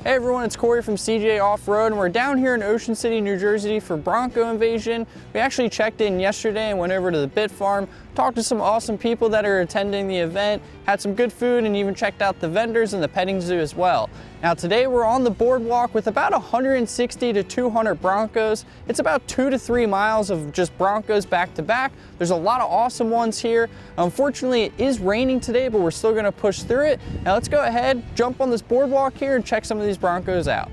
Hey everyone, it's Cory from CJ Offroad, and we're down here in Ocean City, New Jersey for Bronco Invasion. We actually checked in yesterday and went over to the Bit Farm, talked to some awesome people that are attending the event, had some good food, and even checked out the vendors and the petting zoo as well. Now today we're on the boardwalk with about 160 to 200 Broncos. It's about 2 to 3 miles of just Broncos back to back. There's a lot of awesome ones here. Unfortunately, it is raining today, but we're still gonna push through it. Now let's go ahead, jump on this boardwalk here and check some of these Broncos out.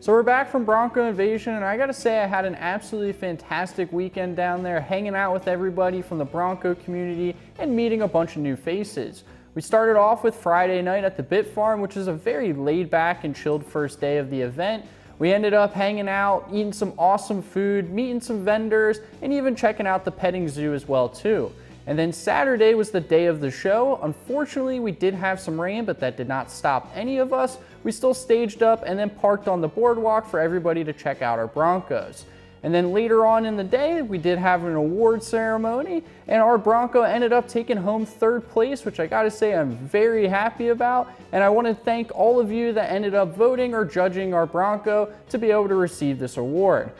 So we're back from Bronco Invasion, and I gotta say I had an absolutely fantastic weekend down there, hanging out with everybody from the Bronco community and meeting a bunch of new faces. We started off with Friday night at the Bit Farm, which is a very laid back and chilled first day of the event. We ended up hanging out, eating some awesome food, meeting some vendors, and even checking out the petting zoo as well too. And then Saturday was the day of the show. Unfortunately, we did have some rain, but that did not stop any of us. We still staged up and then parked on the boardwalk for everybody to check out our Broncos. And then later on in the day, we did have an award ceremony, and our Bronco ended up taking home third place, which I gotta say I'm very happy about. And I wanna thank all of you that ended up voting or judging our Bronco to be able to receive this award.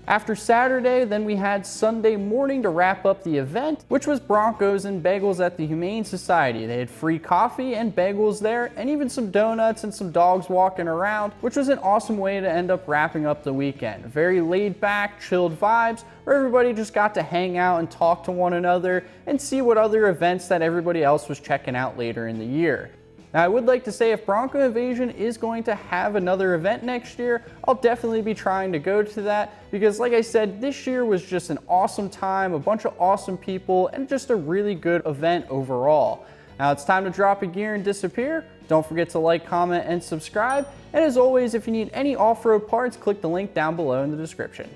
After Saturday, then we had Sunday morning to wrap up the event, which was Broncos and bagels at the Humane Society. They had free coffee and bagels there, and even some donuts and some dogs walking around, which was an awesome way to end up wrapping up the weekend. Very laid back, chilled vibes, where everybody just got to hang out and talk to one another and see what other events that everybody else was checking out later in the year. Now, I would like to say if Bronco Invasion is going to have another event next year, I'll definitely be trying to go to that because, like I said, this year was just an awesome time, a bunch of awesome people, and just a really good event overall. Now, it's time to drop a gear and disappear. Don't forget to like, comment, and subscribe. And as always, if you need any off-road parts, click the link down below in the description.